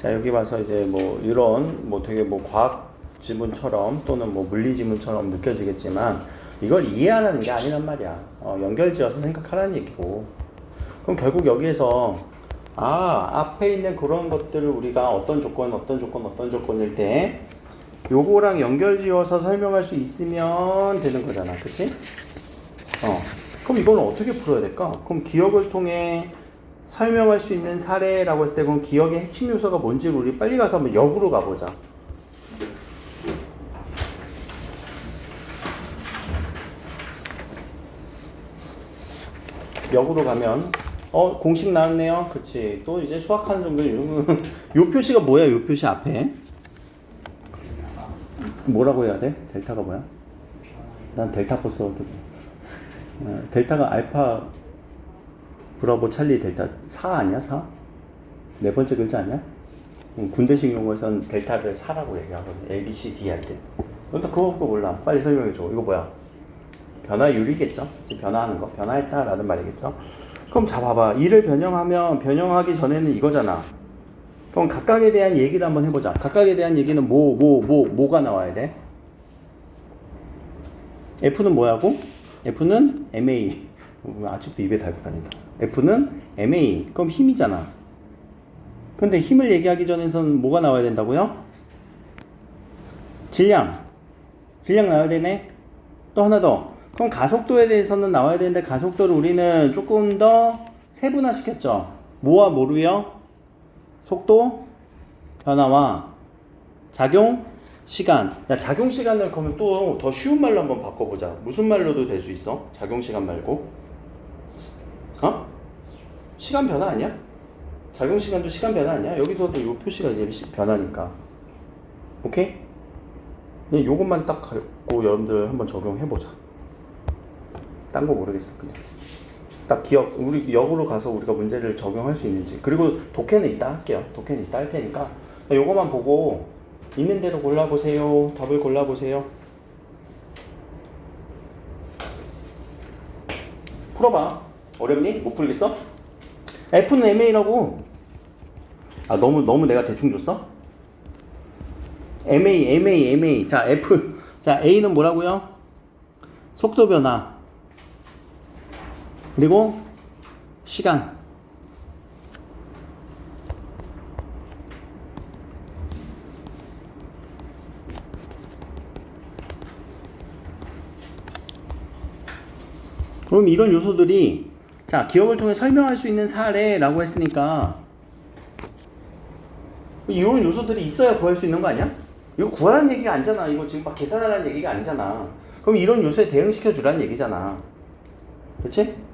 자, 여기 봐서 이제 뭐 이런 뭐 되게 뭐 과학 지문처럼 또는 뭐 물리 지문처럼 느껴지겠지만 이걸 이해하라는 게 아니란 말이야. 연결지어서 생각하라는 얘기고. 그럼 결국 여기에서 앞에 있는 그런 것들을 우리가 어떤 조건일 때 요거랑 연결지어서 설명할 수 있으면 되는 거잖아. 그치? 그럼 이걸 어떻게 풀어야 될까? 그럼 기억을 통해 설명할 수 있는 사례라고 했을 때 그럼 기억의 핵심 요소가 뭔지를 우리 빨리 가서 한번 역으로 가보자. 역으로 가면 공식 나왔네요. 그치. 또 이제 수학하는 정도는 요 표시가 뭐야? 요 표시 앞에 뭐라고 해야 돼? 델타가 뭐야? 난 델타 버스 델타가 알파 브라보 찰리 델타 4 아니야? 4? 네 번째 글자 아니야? 군대식 용어에서는 델타를 4라고 얘기하거든. A, B, C, D 할 때. 너 그거 몰라. 빨리 설명해줘. 이거 뭐야? 변화율이겠죠? 변화하는 거. 변화했다라는 말이겠죠? 그럼 자 봐봐. 이를 변형하기 전에는 이거잖아. 그럼 각각에 대한 얘기를 한번 해보자. 각각에 대한 얘기는 뭐가 나와야 돼? F는 뭐야고? F는 MA. 아직도 입에 달고 다닌다. F는 MA. 그럼 힘이잖아. 근데 힘을 얘기하기 전에는 뭐가 나와야 된다고요? 질량 나와야 되네. 또 하나 더. 그럼 가속도에 대해서는 나와야 되는데 가속도를 우리는 조금 더 세분화시켰죠. 뭐와 뭐로요? 속도, 변화와 작용, 시간. 야, 작용 시간을 그러면 또 더 쉬운 말로 한번 바꿔보자. 무슨 말로도 될 수 있어? 작용 시간 말고. 시간 변화 아니야? 작용 시간도 시간 변화 아니야? 여기서도 이 표시가 이제 변화니까. 오케이? 그냥 요것만 딱 갖고 여러분들 한번 적용해보자. 딴 거 모르겠어. 그냥 딱 우리 역으로 가서 우리가 문제를 적용할 수 있는지. 그리고 독해는 이따 할게요. 독해는 이따 할 테니까 요거만 보고 있는 대로 골라보세요. 답을 골라보세요. 풀어봐. 어렵니? 못 풀겠어? F는 MA라고. 너무 내가 대충 줬어? MA. 자, 자, A는 뭐라고요? 속도 변화. 그리고 시간. 그럼 이런 요소들이 자, 기억을 통해 설명할 수 있는 사례라고 했으니까 이런 요소들이 있어야 구할 수 있는 거 아니야? 이거 구하라는 얘기가 아니잖아. 이거 지금 막 계산하라는 얘기가 아니잖아. 그럼 이런 요소에 대응시켜 주라는 얘기잖아. 그렇지?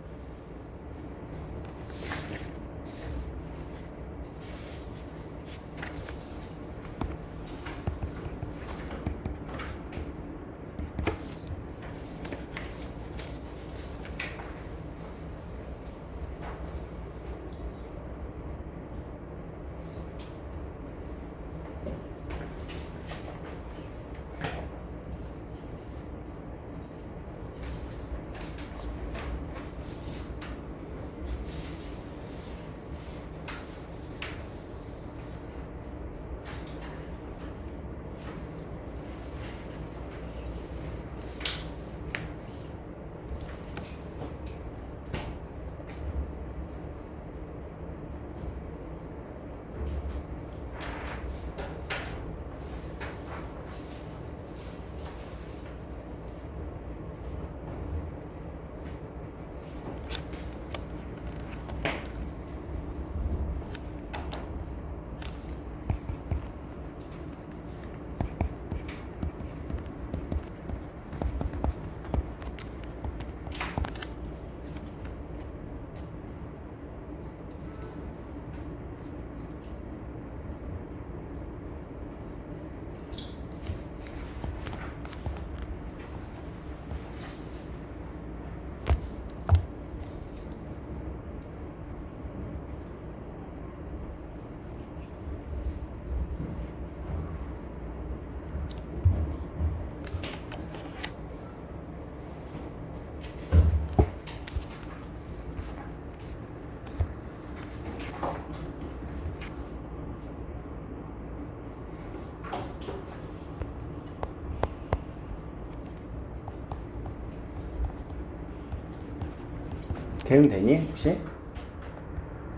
대응되니 혹시?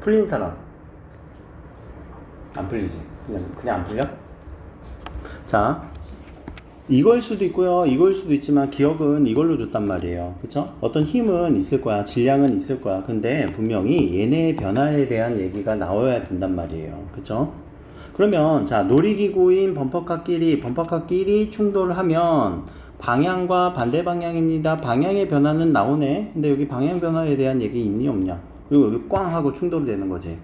풀린 사람? 안 풀리지? 그냥 안 풀려? 자, 이걸 수도 있고요, 이걸 수도 있지만 기억은 이걸로 줬단 말이에요. 그쵸? 어떤 힘은 있을 거야, 질량은 있을 거야. 근데 분명히 얘네의 변화에 대한 얘기가 나와야 된단 말이에요. 그쵸? 그러면 자, 놀이기구인 범퍼카끼리 충돌을 하면 방향과 반대 방향입니다. 방향의 변화는 나오네. 근데 여기 방향 변화에 대한 얘기 있니 없냐? 그리고 여기 꽝 하고 충돌이 되는 거지.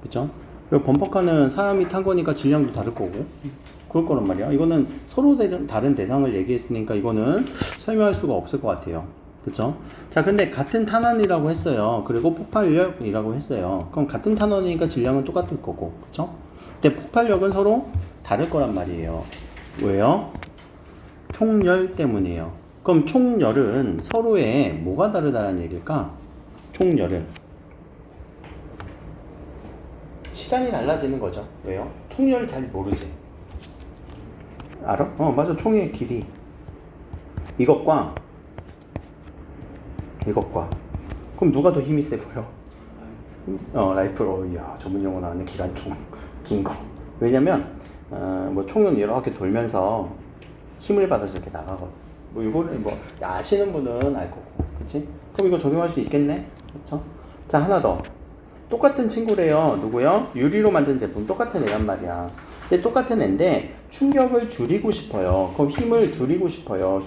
그쵸? 그리고 범퍼카는 사람이 탄 거니까 질량도 다를 거고 그럴 거란 말이야. 이거는 서로 다른 대상을 얘기했으니까 이거는 설명할 수가 없을 것 같아요. 그쵸? 자, 근데 같은 탄환이라고 했어요. 그리고 폭발력이라고 했어요. 그럼 같은 탄환이니까 질량은 똑같을 거고, 그쵸? 근데 폭발력은 서로 다를 거란 말이에요. 왜요? 총열 때문이에요. 그럼 총열은 서로의 뭐가 다르다는 얘기일까? 총열은 시간이 달라지는 거죠. 왜요? 총열을 잘 모르지. 알아? 맞아. 총의 길이 이것과 그럼 누가 더 힘이 세 보여? 라이플. 이야, 전문 용어 나왔네. 기관총 긴 거. 왜냐면 뭐 총은 이렇게 돌면서 힘을 받아서 이렇게 나가거든. 뭐 이거를 뭐 아시는 분은 알 거고, 그렇지? 그럼 이거 적용할 수 있겠네, 그렇죠? 자, 하나 더. 똑같은 친구래요. 누구요? 유리로 만든 제품. 똑같은 애란 말이야. 근데 똑같은 애인데 충격을 줄이고 싶어요. 그럼 힘을 줄이고 싶어요.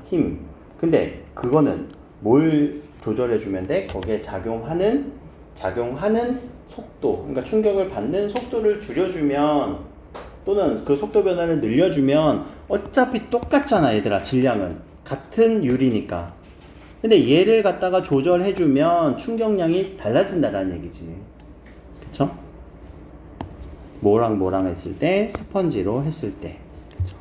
힘. 근데 그거는 뭘 조절해 주면 돼? 거기에 작용하는 속도. 그러니까 충격을 받는 속도를 줄여주면 또는 그 속도 변화를 늘려주면 어차피 똑같잖아, 얘들아. 질량은 같은 유리니까. 근데 얘를 갖다가 조절해주면 충격량이 달라진다라는 얘기지. 그쵸? 뭐랑 했을 때, 스펀지로 했을 때. 그쵸?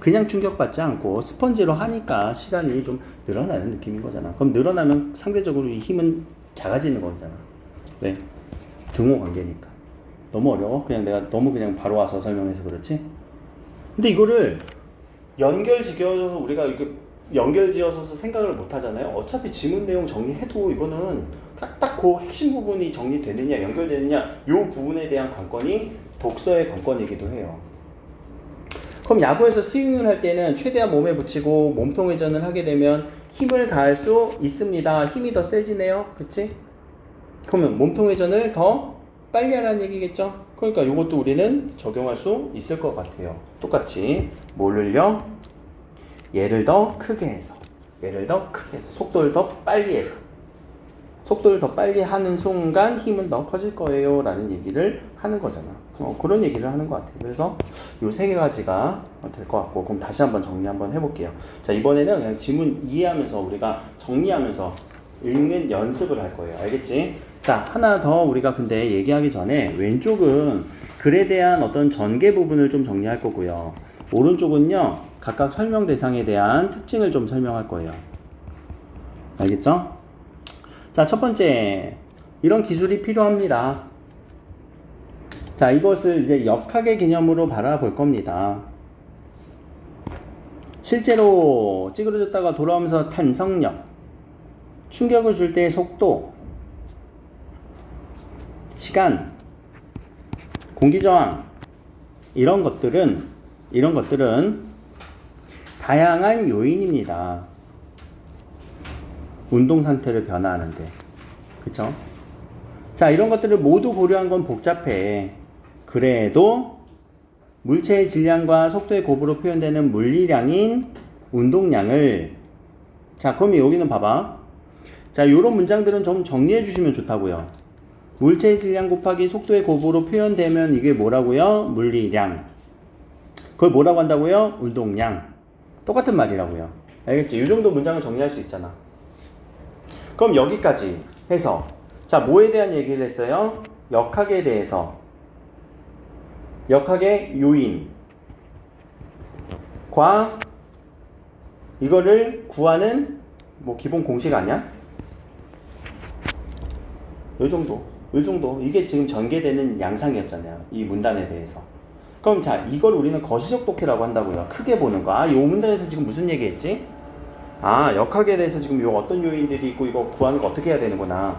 그냥 충격받지 않고 스펀지로 하니까 시간이 좀 늘어나는 느낌인 거잖아. 그럼 늘어나면 상대적으로 이 힘은 작아지는 거잖아. 왜? 등호 관계니까. 너무 어려워? 내가 너무 바로 와서 설명해서 그렇지? 근데 이거를 연결지어서 우리가 이렇게 연결지어서 생각을 못 하잖아요. 어차피 지문 내용 정리해도 이거는 딱 그 핵심 부분이 정리되느냐 연결되느냐 요 부분에 대한 관건이 독서의 관건이기도 해요. 그럼 야구에서 스윙을 할 때는 최대한 몸에 붙이고 몸통 회전을 하게 되면 힘을 가할 수 있습니다. 힘이 더 세지네요. 그치? 그러면 몸통 회전을 더 빨리 하라는 얘기겠죠? 그러니까 요것도 우리는 적용할 수 있을 것 같아요. 똑같이 뭐를요? 얘를 더 크게 해서 속도를 더 빨리 해서 속도를 더 빨리 하는 순간 힘은 더 커질 거예요 라는 얘기를 하는 거잖아. 그런 얘기를 하는 것 같아요. 그래서 요 세 가지가 될 것 같고, 그럼 다시 한번 정리 한번 해볼게요. 자, 이번에는 그냥 지문 이해하면서 우리가 정리하면서 읽는 연습을 할 거예요. 알겠지? 자, 하나 더 우리가 근데 얘기하기 전에 왼쪽은 글에 대한 어떤 전개 부분을 좀 정리할 거고요. 오른쪽은요, 각각 설명 대상에 대한 특징을 좀 설명할 거예요. 알겠죠? 자, 첫 번째, 이런 기술이 필요합니다. 자, 이것을 이제 역학의 개념으로 바라볼 겁니다. 실제로 찌그러졌다가 돌아오면서 탄성력, 충격을 줄 때의 속도, 시간, 공기저항, 이런 것들은 다양한 요인입니다. 운동 상태를 변화하는데. 그쵸? 자, 이런 것들을 모두 고려한 건 복잡해. 그래도 물체의 질량과 속도의 곱으로 표현되는 물리량인 운동량을, 자, 그럼 여기는 봐봐. 자, 요런 문장들은 좀 정리해 주시면 좋다고요. 물체의 질량 곱하기 속도의 곱으로 표현되면 이게 뭐라고요? 물리량. 그걸 뭐라고 한다고요? 운동량. 똑같은 말이라고요. 알겠지? 이 정도 문장을 정리할 수 있잖아. 그럼 여기까지 해서, 자, 뭐에 대한 얘기를 했어요? 역학에 대해서. 역학의 요인과 이거를 구하는 뭐 기본 공식 아니야? 요 정도. 이게 지금 전개되는 양상이었잖아요. 이 문단에 대해서. 그럼 자, 이걸 우리는 거시적 독해라고 한다고요. 크게 보는 거. 요 문단에서 지금 무슨 얘기했지? 아, 역학에 대해서 지금 요 어떤 요인들이 있고 이거 구하는 거 어떻게 해야 되는구나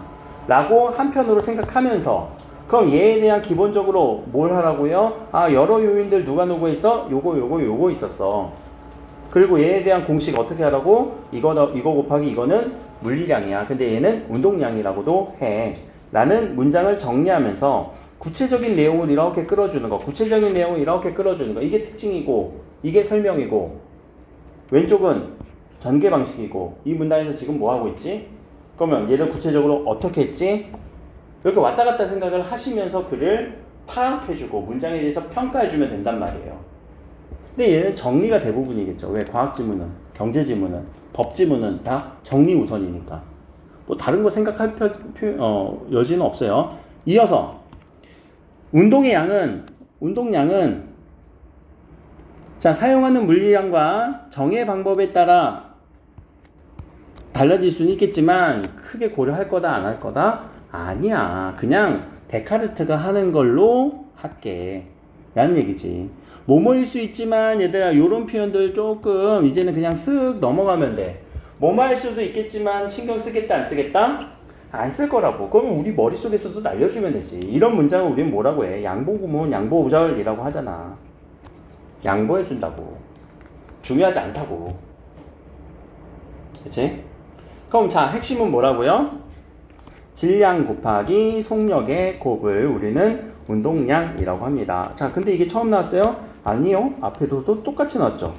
라고 한편으로 생각하면서 그럼 얘에 대한 기본적으로 뭘 하라고요? 아, 여러 요인들 누가 있어? 요거 있었어. 그리고 얘에 대한 공식 어떻게 하라고? 이거 곱하기 이거는 물리량이야. 근데 얘는 운동량이라고도 해. 라는 문장을 정리하면서 구체적인 내용을 이렇게 끌어주는 거. 구체적인 내용을 이렇게 끌어주는 거. 이게 특징이고, 이게 설명이고, 왼쪽은 전개 방식이고, 이 문단에서 지금 뭐 하고 있지? 그러면 얘를 구체적으로 어떻게 했지? 이렇게 왔다 갔다 생각을 하시면서 그를 파악해주고 문장에 대해서 평가해주면 된단 말이에요. 근데 얘는 정리가 대부분이겠죠. 왜? 과학지문은, 경제지문은, 법지문은 다 정리 우선이니까. 뭐 다른 거 생각할 여지는 없어요. 이어서 운동량은 자, 사용하는 물리량과 정의 방법에 따라 달라질 수는 있겠지만 크게 고려할 거다 안 할 거다? 아니야. 그냥 데카르트가 하는 걸로 할게 라는 얘기지. 뭐뭐일 수 있지만 얘들아 요런 표현들 조금 이제는 그냥 쓱 넘어가면 돼. 뭐뭐할 수도 있겠지만 신경 쓰겠다 안 쓰겠다? 안 쓸 거라고. 그럼 우리 머릿속에서도 날려주면 되지. 이런 문장을 우리는 뭐라고 해? 양보구문, 양보우절이라고 하잖아. 양보해준다고. 중요하지 않다고. 그치? 그럼 자, 핵심은 뭐라고요? 질량 곱하기 속력의 곱을 우리는 운동량이라고 합니다. 자, 근데 이게 처음 나왔어요? 아니요. 앞에서도 똑같이 나왔죠.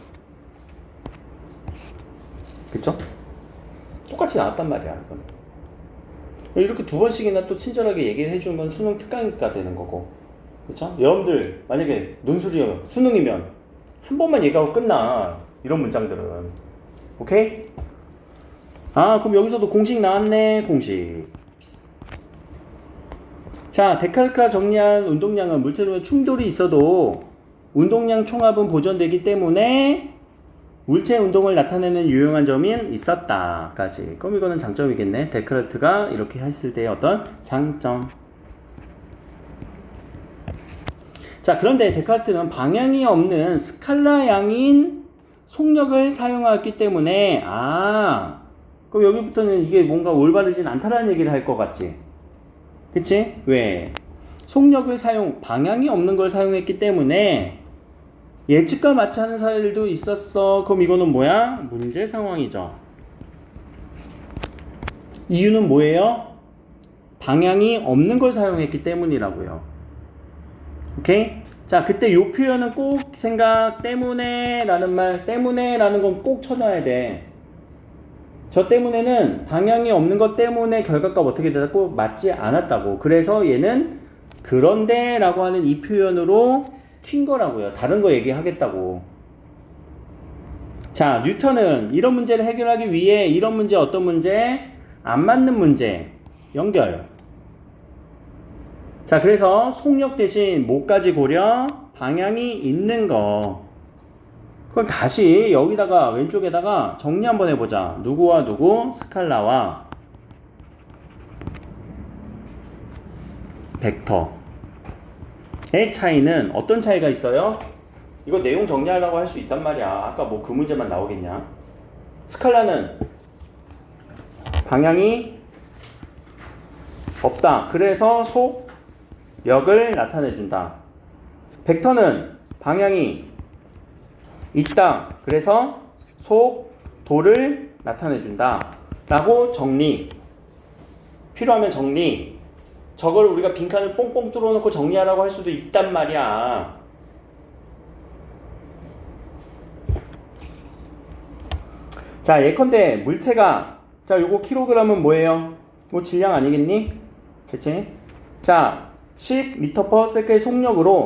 그쵸? 똑같이 나왔단 말이야, 이거는. 이렇게 두 번씩이나 또 친절하게 얘기를 해주는 건 수능 특강이니까 되는 거고. 그쵸? 여러분들, 만약에 논술이면, 수능이면, 한 번만 얘기하고 끝나. 이런 문장들은. 오케이? 아, 그럼 여기서도 공식 나왔네, 공식. 자, 데카르트가 정리한 운동량은 물체로의 충돌이 있어도 운동량 총합은 보존되기 때문에 물체 운동을 나타내는 유용한 점이 있었다 까지. 그럼 이거는 장점이겠네. 데카르트가 이렇게 했을 때의 어떤 장점. 자, 그런데 데카르트는 방향이 없는 스칼라양인 속력을 사용하기 때문에 그럼 여기부터는 이게 뭔가 올바르진 않다라는 얘기를 할 것 같지. 그치? 왜? 속력을 방향이 없는 걸 사용했기 때문에 예측과 맞지 않은 사례들도 있었어. 그럼 이거는 뭐야? 문제 상황이죠. 이유는 뭐예요? 방향이 없는 걸 사용했기 때문이라고요. 오케이? 자, 그때 요 표현은 꼭 생각, 때문에 라는 말, 때문에 라는 건 꼭 쳐놔야 돼. 저 때문에는 방향이 없는 것 때문에 결과값 어떻게 되고 맞지 않았다고. 그래서 얘는 그런데 라고 하는 이 표현으로 튄 거라고요. 다른 거 얘기하겠다고. 자, 뉴턴은 이런 문제를 해결하기 위해 이런 문제 어떤 문제? 안 맞는 문제 연결. 자, 그래서 속력 대신 뭐까지 고려? 방향이 있는 거. 그럼 다시 여기다가 왼쪽에다가 정리 한번 해보자. 누구와 누구? 스칼라와 벡터의 차이는 어떤 차이가 있어요? 이거 내용 정리하려고 할 수 있단 말이야. 아까 뭐 그 문제만 나오겠냐? 스칼라는 방향이 없다. 그래서 속력을 나타내준다. 벡터는 방향이 있다. 그래서 속도를 나타내준다. 라고 정리. 필요하면 정리. 저걸 우리가 빈칸을 뽕뽕 뚫어놓고 정리하라고 할 수도 있단 말이야. 자, 예컨대 물체가 자, 요거 킬로그램은 뭐예요? 뭐 질량 아니겠니? 그치? 자, 10m/s의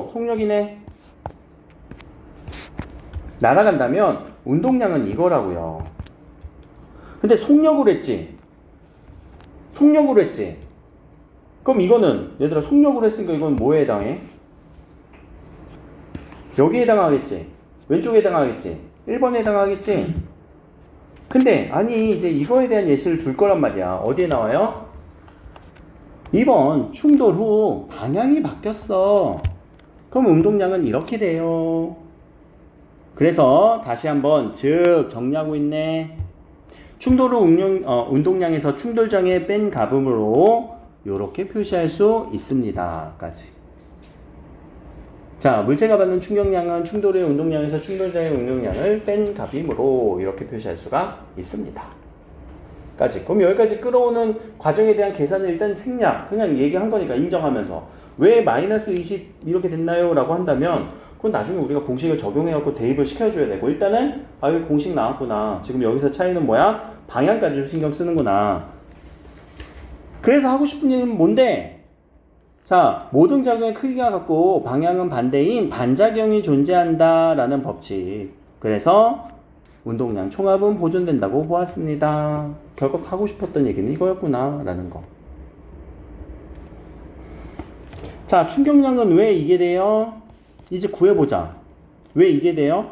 속력이네. 날아간다면 운동량은 이거라고요. 근데 속력으로 했지. 그럼 이거는 얘들아 속력으로 했으니까 이건 뭐에 해당해? 여기에 해당하겠지. 왼쪽에 해당하겠지. 1번에 해당하겠지. 근데 아니 이제 이거에 대한 예시를 둘 거란 말이야. 어디에 나와요? 2번 충돌 후 방향이 바뀌었어. 그럼 운동량은 이렇게 돼요. 그래서 다시 한번 즉 정리하고 있네. 운동량에서 충돌장애 뺀 값음으로 이렇게 표시할 수 있습니다. 까지. 자, 물체가 받는 충격량은 충돌의 운동량에서 충돌장애 운동량을 뺀 값이므로 이렇게 표시할 수가 있습니다. 까지. 그럼 여기까지 끌어오는 과정에 대한 계산을 일단 생략, 그냥 얘기한 거니까 인정하면서 왜 마이너스 20 이렇게 됐나요? 라고 한다면 그건 나중에 우리가 공식을 적용해갖고 대입을 시켜줘야 되고 일단은 여기 공식 나왔구나. 지금 여기서 차이는 뭐야? 방향까지 신경 쓰는구나. 그래서 하고 싶은 얘기는 뭔데? 자, 모든 작용의 크기가 같고 방향은 반대인 반작용이 존재한다 라는 법칙. 그래서 운동량 총합은 보존된다고 보았습니다. 결국 하고 싶었던 얘기는 이거였구나 라는 거. 자, 충격량은 왜 이게 돼요? 이제 구해보자. 왜 이게 돼요?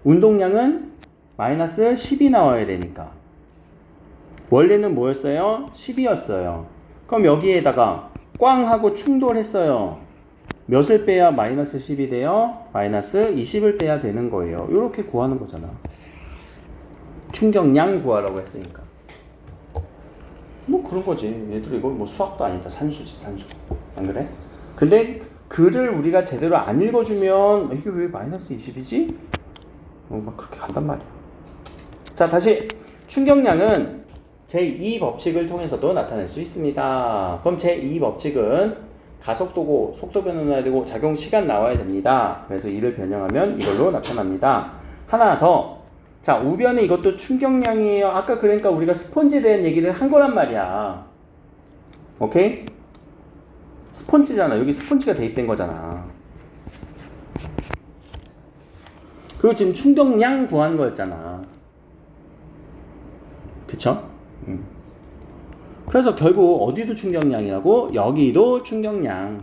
운동량은 마이너스 10이 나와야 되니까. 원래는 뭐였어요? 10이었어요. 그럼 여기에다가 꽝 하고 충돌했어요. 몇을 빼야 마이너스 10이 돼요? 마이너스 20을 빼야 되는 거예요. 이렇게 구하는 거잖아. 충격량 구하라고 했으니까. 뭐 그런 거지. 얘들 이거 뭐 수학도 아니다. 산수지, 산수. 안 그래? 근데 글을 우리가 제대로 안 읽어주면 이게 왜 마이너스 20이지? 막 그렇게 간단 말이야. 자, 다시. 충격량은 제2 법칙을 통해서도 나타낼 수 있습니다. 그럼 제2 법칙은 가속도고 속도 변화해야 되고 작용 시간 나와야 됩니다. 그래서 이를 변형하면 이걸로 나타납니다. 하나 더. 자, 우변에 이것도 충격량이에요. 아까 그러니까 우리가 스펀지에 대한 얘기를 한 거란 말이야. 오케이? 스펀지잖아. 여기 스펀지가 대입된 거잖아. 그리고 지금 충격량 구하는 거였잖아. 그쵸? 그래서 결국 어디도 충격량이라고? 여기도 충격량.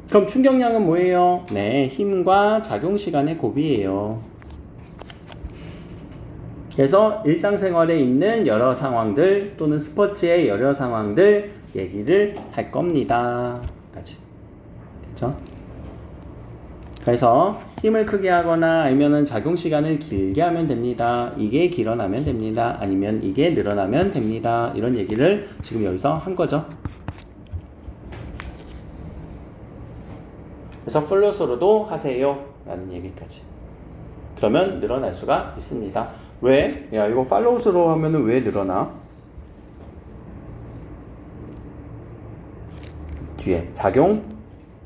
그럼 충격량은 뭐예요? 네, 힘과 작용시간의 곱이에요. 그래서 일상생활에 있는 여러 상황들 또는 스포츠의 여러 상황들 얘기를 할 겁니다. 까지. 그쵸? 그래서 힘을 크게 하거나 아니면은 작용 시간을 길게 하면 됩니다. 이게 길어나면 됩니다. 아니면 이게 늘어나면 됩니다. 이런 얘기를 지금 여기서 한 거죠. 그래서 플러스로도 하세요 라는 얘기까지. 그러면 늘어날 수가 있습니다. 왜? 야, 이거 팔로우스로 하면은 왜 늘어나? 뒤에 작용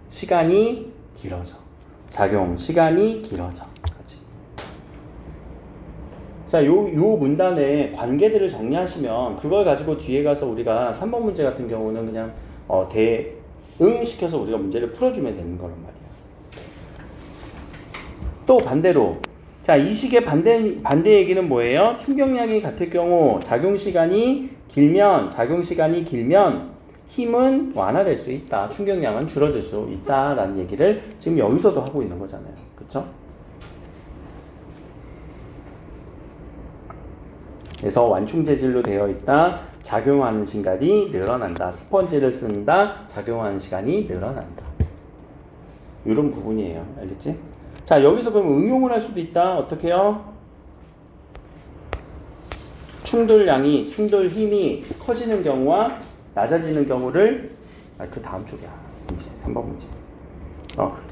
시간이 길어져. 작용 시간이 길어져. 그렇지. 자, 요 문단의 관계들을 정리하시면 그걸 가지고 뒤에 가서 우리가 3번 문제 같은 경우는 그냥 대응시켜서 우리가 문제를 풀어주면 되는 거란 말이야. 또 반대로 자, 이 식의 반대 얘기는 뭐예요? 충격량이 같을 경우 작용 시간이 길면 힘은 완화될 수 있다. 충격량은 줄어들 수 있다라는 얘기를 지금 여기서도 하고 있는 거잖아요. 그쵸? 그래서 완충 재질로 되어 있다. 작용하는 시간이 늘어난다. 스펀지를 쓴다. 작용하는 시간이 늘어난다. 이런 부분이에요. 알겠지? 자, 여기서 그럼 응용을 할 수도 있다. 어떻게 해요? 충돌 힘이 커지는 경우와 낮아지는 경우를, 그 다음 쪽이야. 문제, 3번 문제.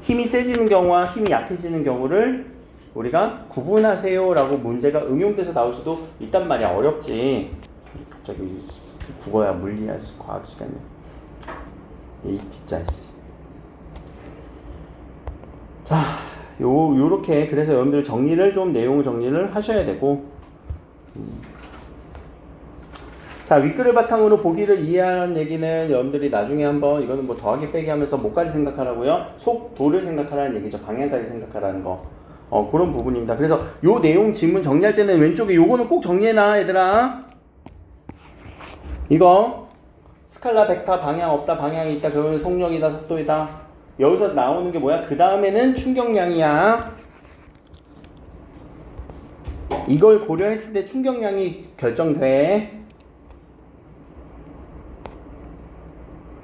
힘이 세지는 경우와 힘이 약해지는 경우를 우리가 구분하세요 라고 문제가 응용돼서 나올 수도 있단 말이야. 어렵지. 갑자기 국어야, 물리야, 과학 시간이야. 진짜. 자, 요렇게 그래서 여러분들 내용 정리를 하셔야 되고. 자, 윗글을 바탕으로 보기를 이해하는 얘기는 여러분들이 나중에 한번 이거는 뭐 더하기 빼기 하면서 뭐까지 생각하라고요? 속도를 생각하라는 얘기죠. 방향까지 생각하라는 거. 그런 부분입니다. 그래서 요 내용 지문 정리할 때는 왼쪽에 요거는 꼭 정리해놔, 얘들아. 이거 스칼라 벡터 방향 없다, 방향이 있다, 그러면 속력이다, 속도이다. 여기서 나오는 게 뭐야? 그 다음에는 충격량이야. 이걸 고려했을 때 충격량이 결정돼.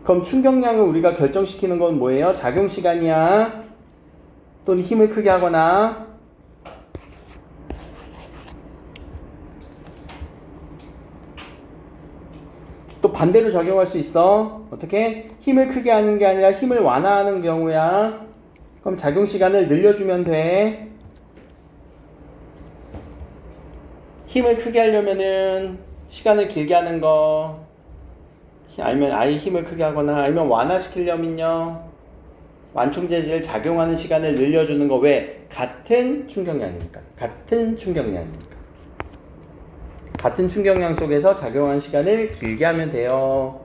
그럼 충격량을 우리가 결정시키는 건 뭐예요? 작용 시간이야. 또는 힘을 크게 하거나 또 반대로 적용할 수 있어. 어떻게? 힘을 크게 하는 게 아니라 힘을 완화하는 경우야. 그럼 작용 시간을 늘려주면 돼. 힘을 크게 하려면은 시간을 길게 하는 거, 아니면 아예 힘을 크게 하거나, 아니면 완화시키려면요, 완충재질 작용하는 시간을 늘려주는 거. 왜? 같은 충격량이니까. 같은 충격량이니까. 같은 충격량 속에서 작용하는 시간을 길게 하면 돼요.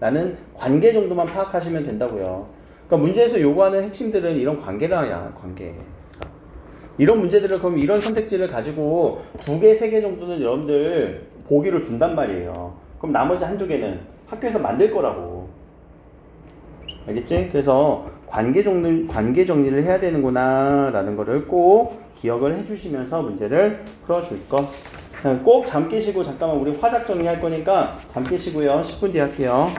라는 관계 정도만 파악하시면 된다고요. 그러니까 문제에서 요구하는 핵심들은 이런 관계라야, 관계. 이런 문제들을, 그럼 이런 선택지를 가지고 2개, 3개 정도는 여러분들 보기로 준단 말이에요. 그럼 나머지 한두 개는 학교에서 만들 거라고. 알겠지? 그래서 관계 정리를 해야 되는구나 라는 거를 꼭 기억을 해주시면서 문제를 풀어줄 거. 꼭 잠 깨시고, 잠깐만 우리 화작 정리할 거니까 잠 깨시고요. 10분 뒤에 할게요.